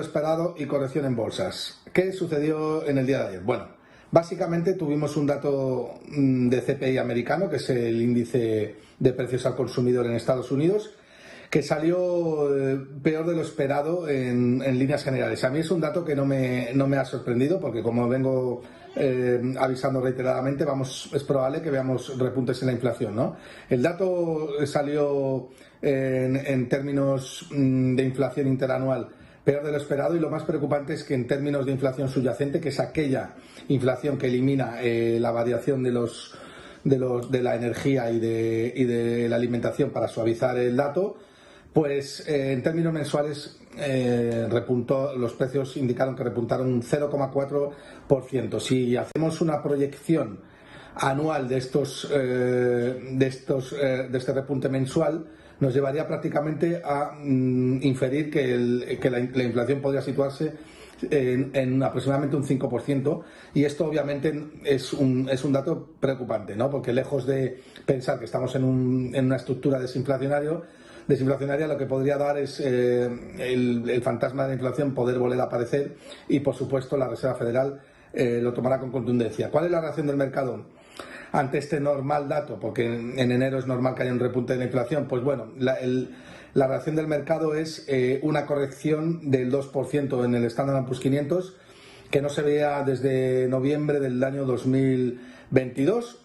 Esperado y corrección en bolsas. ¿Qué sucedió en el día de ayer? Bueno, básicamente tuvimos un dato de CPI americano, que es el índice de precios al consumidor en Estados Unidos, que salió peor de lo esperado en líneas generales. A mí es un dato que no me ha sorprendido, porque como vengo avisando reiteradamente, es probable que veamos repuntes en la inflación, ¿no? El dato salió en términos de inflación interanual peor de lo esperado, y lo más preocupante es que en términos de inflación subyacente, que es aquella inflación que elimina la variación de la energía y de la alimentación para suavizar el dato, pues en términos mensuales repuntó, los precios indicaron que repuntaron un 0,4%. Si hacemos una proyección anual de este repunte mensual, nos llevaría prácticamente a inferir que la inflación podría situarse en aproximadamente un 5%, y esto obviamente es un dato preocupante, ¿no? Porque lejos de pensar que estamos en una estructura desinflacionaria, lo que podría dar es el fantasma de la inflación poder volver a aparecer, y por supuesto la Reserva Federal lo tomará con contundencia. ¿Cuál es la reacción del mercado ante este normal dato? Porque en enero es normal que haya un repunte de la inflación. Pues bueno, la reacción del mercado es una corrección del 2% en el Standard & Poor's 500, que no se veía desde noviembre del año 2022.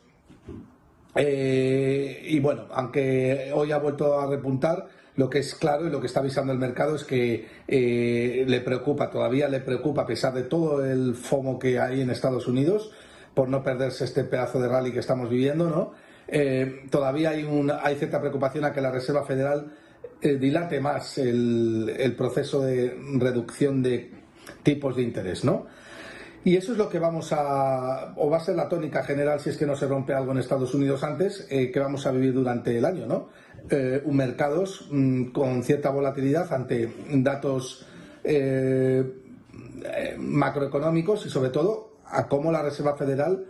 Y bueno, aunque hoy ha vuelto a repuntar, lo que es claro y lo que está avisando el mercado es que todavía le preocupa, a pesar de todo el FOMO que hay en Estados Unidos, por no perderse este pedazo de rally que estamos viviendo, ¿no? Todavía hay cierta preocupación a que la Reserva Federal dilate más el proceso de reducción de tipos de interés, ¿no? Y eso es lo que va a ser la tónica general, si es que no se rompe algo en Estados Unidos antes, que vamos a vivir durante el año, ¿no? Mercados con cierta volatilidad ante datos macroeconómicos, y sobre todo a cómo la Reserva Federal,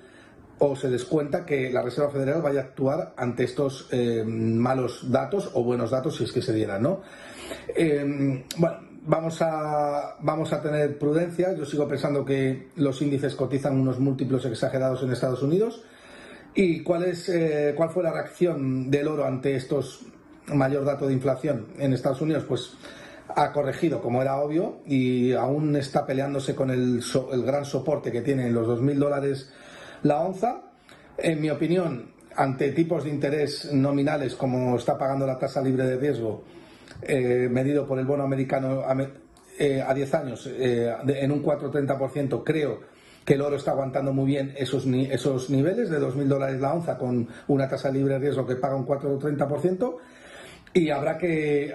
o se descuenta que la Reserva Federal vaya a actuar ante estos malos datos o buenos datos, si es que se dieran, ¿no? Bueno, vamos a tener prudencia. Yo sigo pensando que los índices cotizan unos múltiplos exagerados en Estados Unidos. ¿Y cuál fue la reacción del oro ante estos mayor dato de inflación en Estados Unidos? Pues ha corregido, como era obvio, y aún está peleándose con el gran soporte que tiene en los $2.000 la onza. En mi opinión, ante tipos de interés nominales, como está pagando la tasa libre de riesgo medido por el bono americano a 10 años en un 4,30%, creo que el oro está aguantando muy bien esos niveles de $2.000 la onza, con una tasa libre de riesgo que paga un 4,30%. Y habrá que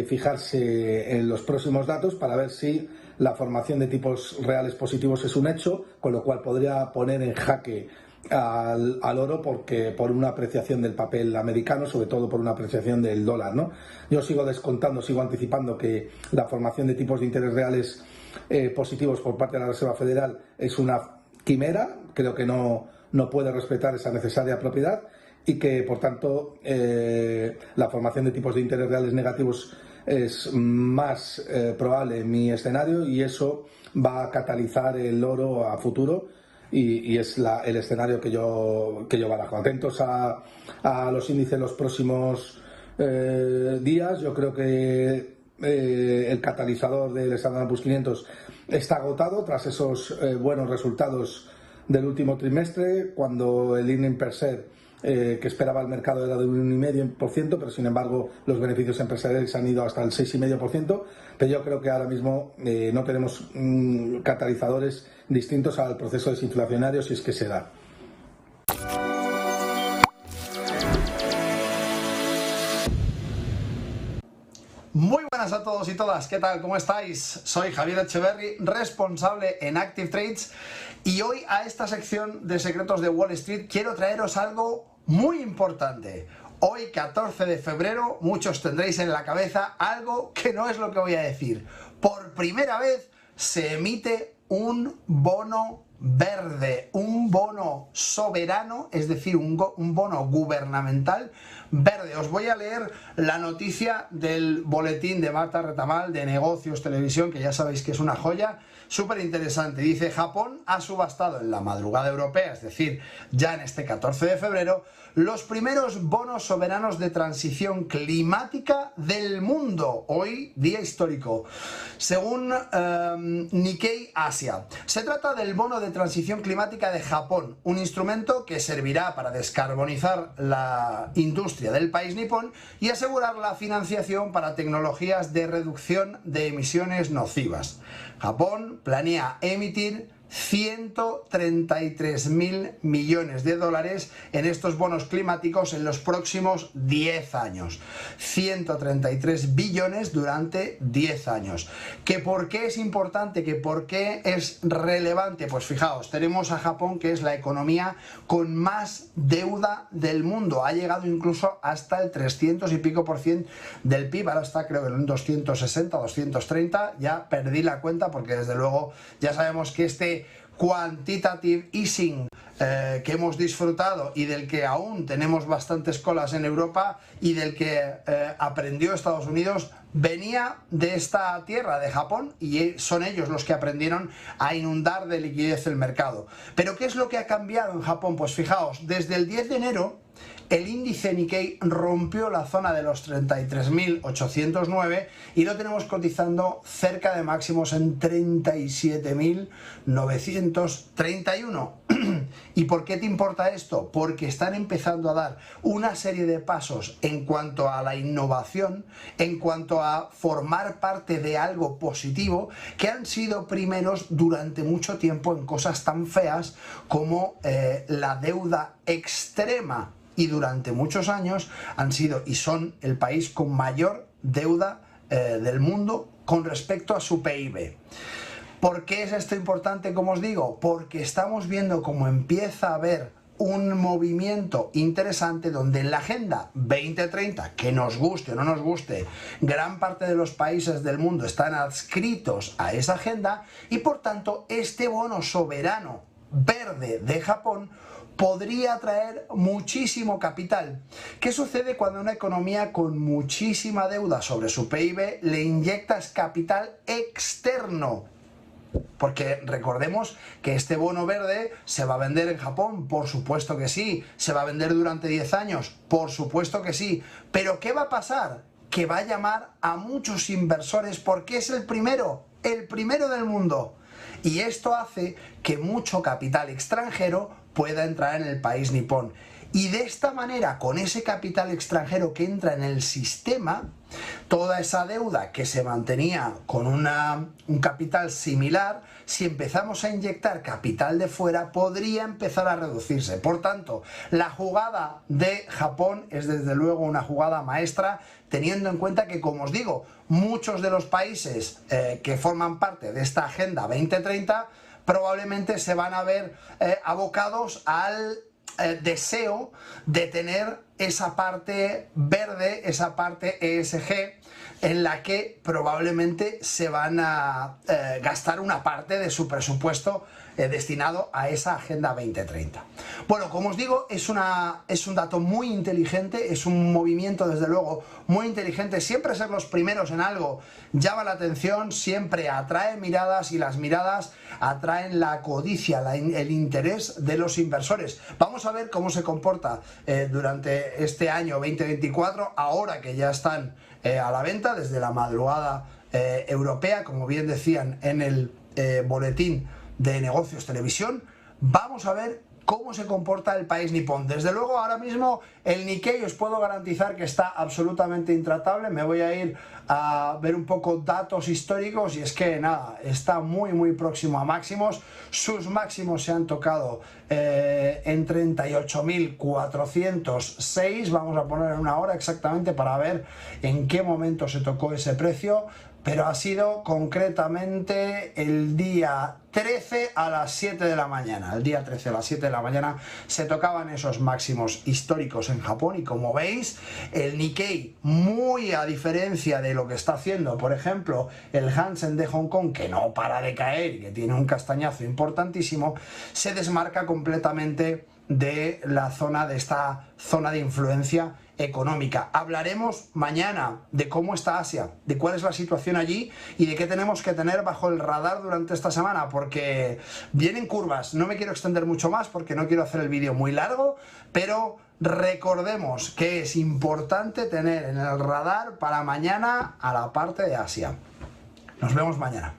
fijarse en los próximos datos para ver si la formación de tipos reales positivos es un hecho, con lo cual podría poner en jaque al oro, por una apreciación del papel americano, sobre todo por una apreciación del dólar, ¿no? Yo sigo anticipando que la formación de tipos de interés reales positivos por parte de la Reserva Federal es una quimera. Creo que no puede respetar esa necesaria propiedad, y que por tanto la formación de tipos de interés reales negativos es más probable en mi escenario, y eso va a catalizar el oro a futuro, y es el escenario que yo barajo. Atentos a los índices los próximos días. Yo creo que el catalizador del Standard & Poor's 500 está agotado tras esos buenos resultados del último trimestre, cuando el earning per share que esperaba el mercado era de un 1,5%, pero sin embargo los beneficios empresariales han ido hasta el 6,5%. Pero yo creo que ahora mismo no tenemos catalizadores distintos al proceso desinflacionario, si es que se da. Muy buenas a todos y todas, ¿qué tal? ¿Cómo estáis? Soy Javier Echeverry, responsable en Active Trades, y hoy a esta sección de secretos de Wall Street quiero traeros algo muy importante. Hoy, 14 de febrero, muchos tendréis en la cabeza algo que no es lo que voy a decir. Por primera vez se emite un bono verde, un bono soberano, es decir, un bono gubernamental verde. Os voy a leer la noticia del boletín de Marta Retamal de Negocios Televisión, que ya sabéis que es una joya, súper interesante. Dice: Japón ha subastado en la madrugada europea, es decir, ya en este 14 de febrero, los primeros bonos soberanos de transición climática del mundo. Hoy, día histórico. Según Nikkei Asia, se trata del bono de transición climática de Japón, un instrumento que servirá para descarbonizar la industria del país nipón y asegurar la financiación para tecnologías de reducción de emisiones nocivas. Japón planea emitir 133.000 millones de dólares en estos bonos climáticos en los próximos 10 años. 133 billones durante 10 años. ¿Que por qué es importante? ¿Que por qué es relevante? Pues fijaos, tenemos a Japón, que es la economía con más deuda del mundo. Ha llegado incluso hasta el 300 y pico % del PIB. Ahora está, creo que en un 260, 230. Ya perdí la cuenta porque desde luego ya sabemos que este quantitative easing que hemos disfrutado y del que aún tenemos bastantes colas en Europa y del que aprendió Estados Unidos, venía de esta tierra, de Japón, y son ellos los que aprendieron a inundar de liquidez el mercado. ¿Pero qué es lo que ha cambiado en Japón? Pues fijaos, desde el 10 de enero el índice Nikkei rompió la zona de los 33.809 y lo tenemos cotizando cerca de máximos en 37.931. ¿Y por qué te importa esto? Porque están empezando a dar una serie de pasos en cuanto a la innovación, en cuanto a formar parte de algo positivo, que han sido primeros durante mucho tiempo en cosas tan feas como la deuda extrema. Y durante muchos años han sido y son el país con mayor deuda del mundo con respecto a su PIB. ¿Por qué es esto importante, como os digo? Porque estamos viendo cómo empieza a haber un movimiento interesante donde en la Agenda 2030, que nos guste o no nos guste, gran parte de los países del mundo están adscritos a esa agenda y por tanto este bono soberano verde de Japón podría atraer muchísimo capital. ¿Qué sucede cuando una economía con muchísima deuda sobre su PIB le inyectas capital externo? Porque recordemos que este bono verde se va a vender en Japón, por supuesto que sí. Se va a vender durante 10 años, por supuesto que sí. Pero ¿qué va a pasar? Que va a llamar a muchos inversores porque es el primero del mundo. Y esto hace que mucho capital extranjero pueda entrar en el país nipón. Y de esta manera, con ese capital extranjero que entra en el sistema, toda esa deuda que se mantenía con un capital similar, si empezamos a inyectar capital de fuera, podría empezar a reducirse. Por tanto, la jugada de Japón es desde luego una jugada maestra, teniendo en cuenta que, como os digo, muchos de los países que forman parte de esta Agenda 2030 probablemente se van a ver abocados al deseo de tener esa parte verde, esa parte ESG, en la que probablemente se van a gastar una parte de su presupuesto destinado a esa Agenda 2030. Bueno, como os digo, es un dato muy inteligente, es un movimiento desde luego muy inteligente. Siempre ser los primeros en algo llama la atención, siempre atrae miradas y las miradas atraen la codicia, el interés de los inversores. Vamos a ver cómo se comporta durante este año 2024, ahora que ya están a la venta desde la madrugada europea, como bien decían en el boletín de Negocios Televisión. Vamos a ver cómo se comporta el país nipón. Desde luego, ahora mismo el Nikkei os puedo garantizar que está absolutamente intratable. Me voy a ir a ver un poco datos históricos y es que nada, está muy próximo a máximos. Sus máximos se han tocado en 38.406. Vamos a poner en una hora exactamente para ver en qué momento se tocó ese precio. Pero ha sido concretamente el día 13 a las 7 de la mañana. El día 13 a las 7 de la mañana se tocaban esos máximos históricos en Japón y como veis, el Nikkei, muy a diferencia de lo que está haciendo, por ejemplo, el Hansen de Hong Kong, que no para de caer y que tiene un castañazo importantísimo, se desmarca completamente de la zona, de esta zona de influencia económica. Hablaremos mañana de cómo está Asia, de cuál es la situación allí y de qué tenemos que tener bajo el radar durante esta semana, porque vienen curvas. No me quiero extender mucho más porque no quiero hacer el vídeo muy largo, pero recordemos que es importante tener en el radar para mañana a la parte de Asia. Nos vemos mañana.